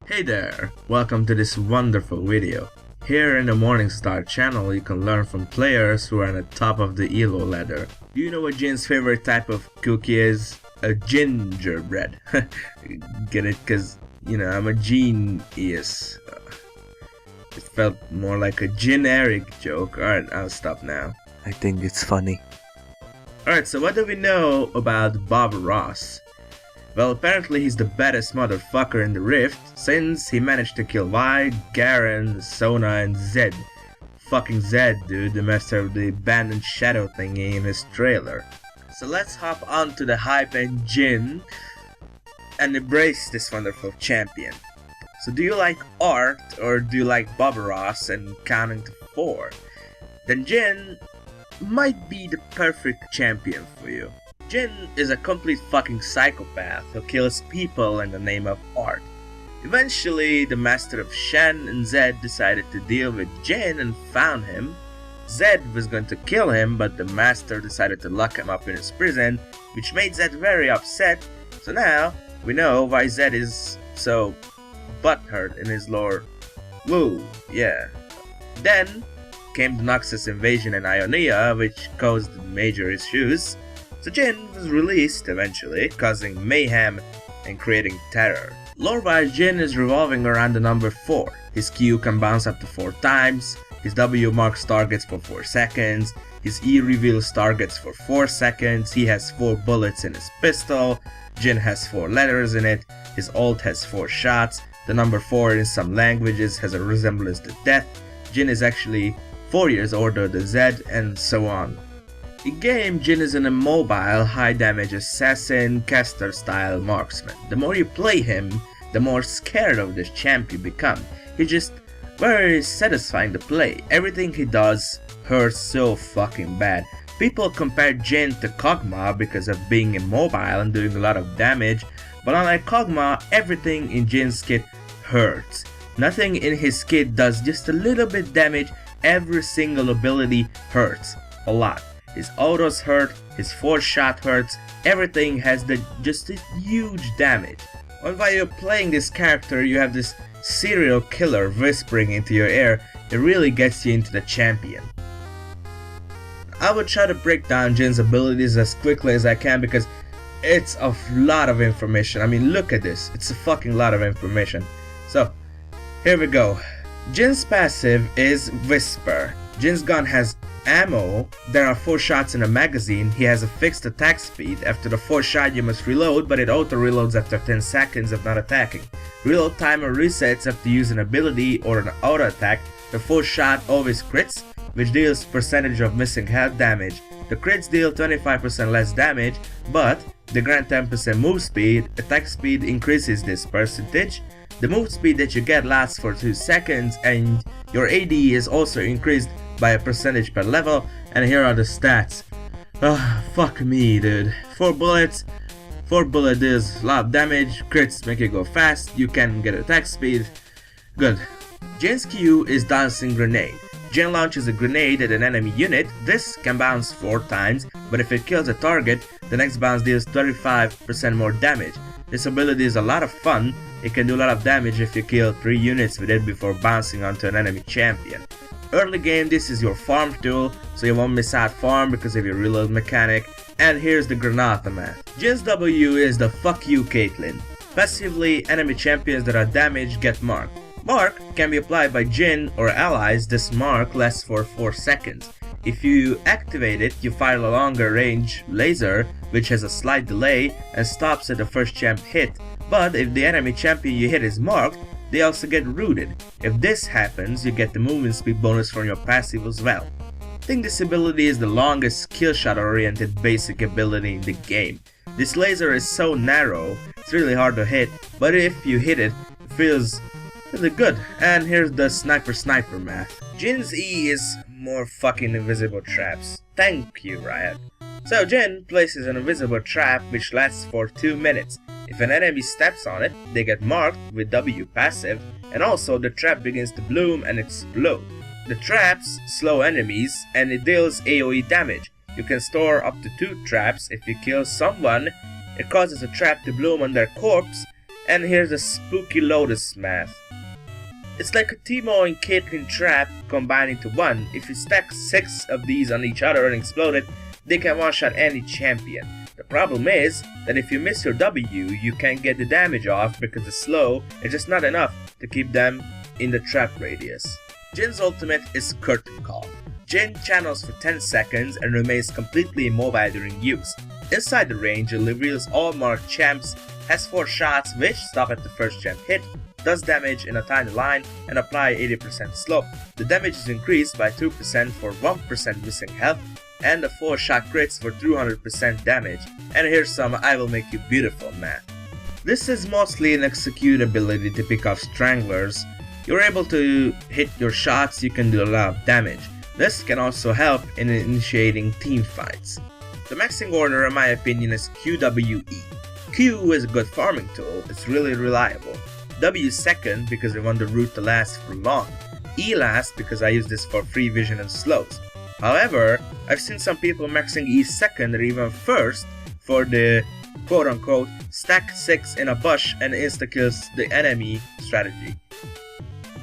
Hey there! Welcome to this wonderful video. Here in the Morningstar channel you can learn from players who are on the top of the elo ladder. Do you know what Jin's favorite type of cookie is? A gingerbread. Get it? Cause, I'm a genius. It felt more like a generic joke. Alright, I'll stop now. I think it's funny. Alright, so what do we know about Bob Ross? Well, apparently he's the baddest motherfucker in the Rift, since he managed to kill Vi, Garen, Sona, and Zed. Fucking Zed, dude, the master of the abandoned shadow thingy in his trailer. So let's hop onto the hype and Jhin and embrace this wonderful champion. So do you like art, or do you like Bob Ross and counting to 4? Then Jhin might be the perfect champion for you. Jhin is a complete fucking psychopath who kills people in the name of art. Eventually, the master of Shen and Zed decided to deal with Jhin and found him. Zed was going to kill him, but the master decided to lock him up in his prison, which made Zed very upset. So now, we know why Zed is so butthurt in his lore. Woo, yeah. Then came the Noxus invasion in Ionia, which caused major issues. So Jhin was released eventually, causing mayhem and creating terror. Lore-wise, Jhin is revolving around the number 4. His Q can bounce up to 4 times, his W marks targets for 4 seconds, his E reveals targets for 4 seconds, he has 4 bullets in his pistol, Jhin has 4 letters in it, his ult has 4 shots, the number 4 in some languages has a resemblance to death, Jhin is actually 4 years older than Zed, and so on. In game, Jhin is an immobile, high-damage assassin, caster-style marksman. The more you play him, the more scared of this champ you become. He's just very satisfying to play. Everything he does hurts so fucking bad. People compare Jhin to Kog'Maw because of being immobile and doing a lot of damage, but unlike Kog'Maw, everything in Jin's kit hurts. Nothing in his kit does just a little bit damage. Every single ability hurts a lot. His autos hurt, his 4-shot hurts, everything has just this huge damage. And while you're playing this character, you have this serial killer whispering into your ear. It really gets you into the champion. I will try to break down Jin's abilities as quickly as I can because it's a lot of information. I mean, look at this. It's a fucking lot of information. So, here we go. Jin's passive is Whisper. Jin's gun has ammo. There are 4 shots in a magazine. He has a fixed attack speed. After the 4th shot you must reload, but it auto reloads after 10 seconds of not attacking. Reload timer resets after using an ability or an auto attack. The 4th shot always crits, which deals percentage of missing health damage. The crits deal 25% less damage, but they grant 10% move speed. Attack speed increases this percentage. The move speed that you get lasts for 2 seconds, and your AD is also increased by a percentage per level. And here are the stats. Fuck me, dude. 4 bullets, 4 bullet deals a lot of damage, crits make you go fast, you can get attack speed. Good. Jin's Q is Dancing Grenade. Jhin launches a grenade at an enemy unit. This can bounce 4 times, but if it kills a target, the next bounce deals 35% more damage. This ability is a lot of fun. It can do a lot of damage if you kill 3 units with it before bouncing onto an enemy champion. Early game, this is your farm tool, so you won't miss out farm because of your reload mechanic. And here's the Granata math. Jin's W is the fuck you Caitlyn. Passively, enemy champions that are damaged get marked. Mark can be applied by Jhin or allies. This mark lasts for 4 seconds. If you activate it, you fire a longer range laser, which has a slight delay and stops at the first champ hit. But if the enemy champion you hit is marked, they also get rooted. If this happens, you get the movement speed bonus from your passive as well. I think this ability is the longest killshot oriented basic ability in the game. This laser is so narrow, it's really hard to hit, but if you hit it, it feels really good. And here's the sniper math. Jin's E is more fucking invisible traps. Thank you, Riot. So Jhin places an invisible trap which lasts for 2 minutes. If an enemy steps on it, they get marked with W passive, and also the trap begins to bloom and explode. The traps slow enemies and it deals AoE damage. You can store up to 2 traps. If you kill someone, it causes a trap to bloom on their corpse And here's the spooky Lotus math. It's like a Teemo and Caitlyn trap combined into one. If you stack 6 of these on each other and explode it, they can one-shot any champion. The problem is that if you miss your W, you can't get the damage off because the slow is just not enough to keep them in the trap radius. Jhin's ultimate is Curtain Call. Jhin channels for 10 seconds and remains completely immobile during use. Inside the range, it reveals all marked champs, has 4 shots which stop at the first champ hit, does damage in a tiny line, and apply 80% slope. The damage is increased by 2% for 1% missing health, and the 4 shot crits for 200% damage. And here's some I will make you beautiful math. This is mostly an execute ability to pick off stranglers. You're able to hit your shots, you can do a lot of damage. This can also help in initiating team fights. The maxing order in my opinion is QWE. Q is a good farming tool, it's really reliable. W is second because I want the route to last for long. E last because I use this for free vision and slows. However, I've seen some people maxing E second or even first for the quote-unquote stack 6 in a bush and insta-kills the enemy strategy.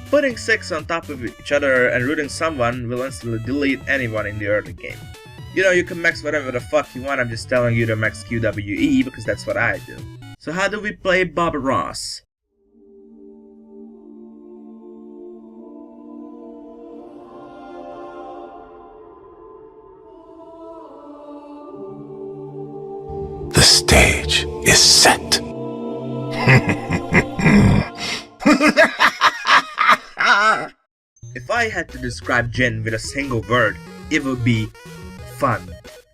Putting 6 on top of each other and rooting someone will instantly delete anyone in the early game. You know, you can max whatever the fuck you want, I'm just telling you to max QWE because that's what I do. So how do we play Bob Ross? The stage is set. If I had to describe Jhin with a single word, it would be fun.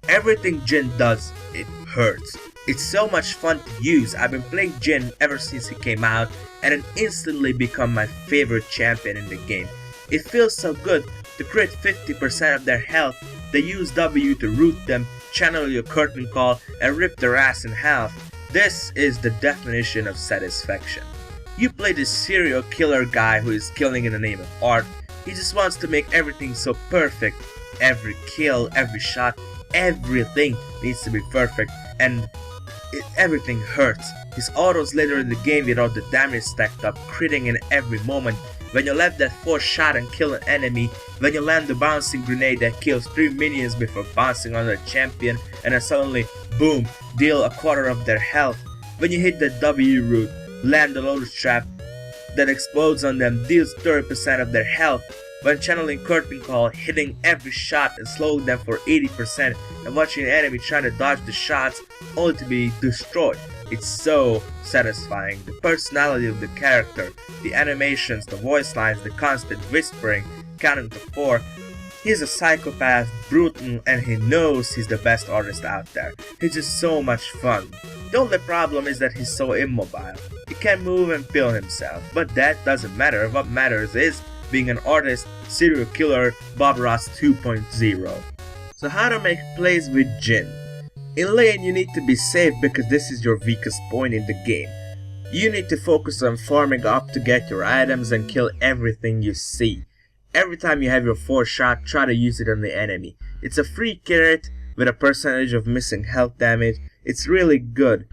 Everything Jhin does, it hurts. It's so much fun to use. I've been playing Jhin ever since he came out and it instantly become my favorite champion in the game. It feels so good to crit 50% of their health, they use W to root them, channel your curtain call and rip their ass in half. This is the definition of satisfaction. You play this serial killer guy who is killing in the name of art. He just wants to make everything so perfect. Every kill, every shot, everything needs to be perfect and everything hurts. His autos later in the game without the damage stacked up, critting in every moment. When you let that 4 shot and kill an enemy, when you land the bouncing grenade that kills 3 minions before bouncing on the champion and then suddenly, boom, deal a quarter of their health. When you hit the W route, land the Lotus trap that explodes on them, deals 30% of their health. When channeling Curtain Call, hitting every shot and slowing them for 80% and watching the enemy trying to dodge the shots only to be destroyed. It's so satisfying. The personality of the character, the animations, the voice lines, the constant whispering, counting to 4. He's a psychopath, brutal, and he knows he's the best artist out there. He's just so much fun. The only problem is that he's so immobile. He can't move and peel himself, but that doesn't matter. What matters is being an artist, serial killer, Bob Ross 2.0. So how to make plays with Jhin? In lane you need to be safe because this is your weakest point in the game. You need to focus on farming up to get your items and kill everything you see. Every time you have your 4 shot, try to use it on the enemy. It's a free carrot with a percentage of missing health damage. It's really good.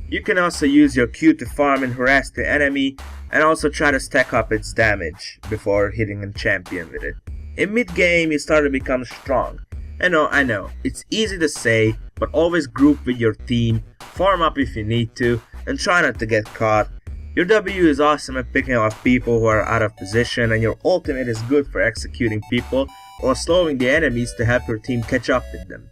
You can also use your Q to farm and harass the enemy and also try to stack up its damage before hitting a champion with it. In mid game you start to become strong. I know, it's easy to say, but always group with your team, farm up if you need to, and try not to get caught. Your W is awesome at picking off people who are out of position, and your ultimate is good for executing people or slowing the enemies to help your team catch up with them.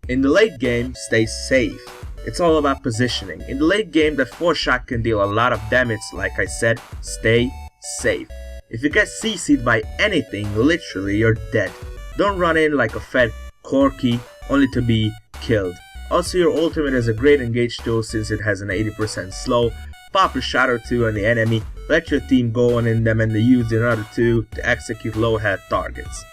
In the late game, stay safe. It's all about positioning. In the late game, that 4 shot can deal a lot of damage. Like I said, stay safe. If you get CC'd by anything, literally you're dead. Don't run in like a fed Corky only to be killed. Also, your ultimate is a great engage tool since it has an 80% slow. Pop a shot or 2 on the enemy, let your team go on in them and they use another 2 to execute low health targets.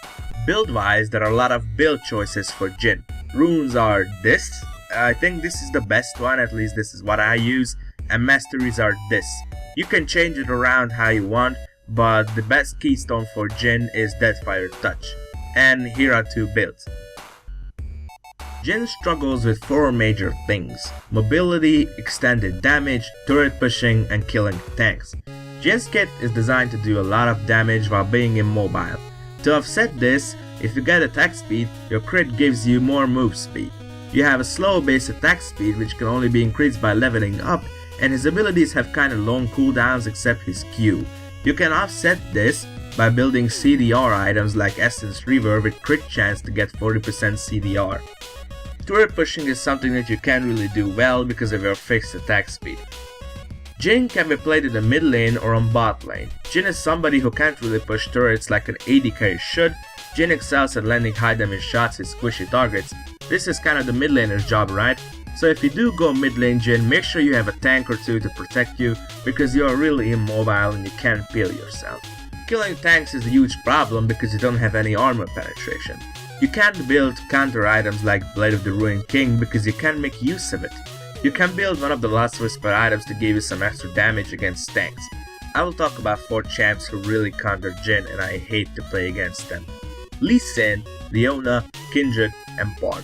Build wise, there are a lot of build choices for Jhin. Runes are this. I think this is the best one, at least this is what I use, and masteries are this. You can change it around how you want, but the best keystone for Jhin is Deathfire Touch. And here are 2 builds. Jhin struggles with 4 major things: mobility, extended damage, turret pushing, and killing tanks. Jhin's kit is designed to do a lot of damage while being immobile. To offset this, if you get attack speed, your crit gives you more move speed. You have a slow base attack speed which can only be increased by leveling up, and his abilities have kinda long cooldowns except his Q. You can offset this by building CDR items like Essence Reaver with crit chance to get 40% CDR. Turret pushing is something that you can't really do well because of your fixed attack speed. Jhin can be played in the mid lane or on bot lane. Jhin is somebody who can't really push turrets like an AD carry should. Jhin excels at landing high damage shots with squishy targets. This is kinda the mid laner's job, right? So if you do go mid lane Jhin, make sure you have a tank or two to protect you because you are really immobile and you can't peel yourself. Killing tanks is a huge problem because you don't have any armor penetration. You can't build counter items like Blade of the Ruined King because you can't make use of it. You can build one of the Last Whisper items to give you some extra damage against tanks. I will talk about 4 champs who really counter Jhin and I hate to play against them. Lee Sin, Leona, Kindred, and Bard.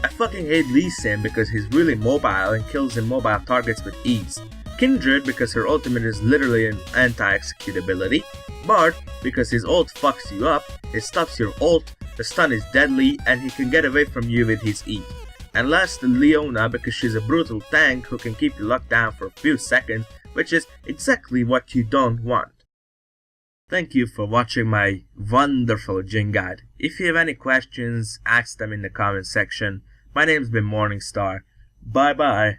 I fucking hate Lee Sin because he's really mobile and kills immobile targets with ease. Kindred because her ultimate is literally an anti-execute ability. Bard because his ult fucks you up, it stops your ult, the stun is deadly, and he can get away from you with his E. And last, Leona because she's a brutal tank who can keep you locked down for a few seconds, which is exactly what you don't want. Thank you for watching my wonderful Jhin guide. If you have any questions, ask them in the comment section. My name's been Morningstar. Bye bye.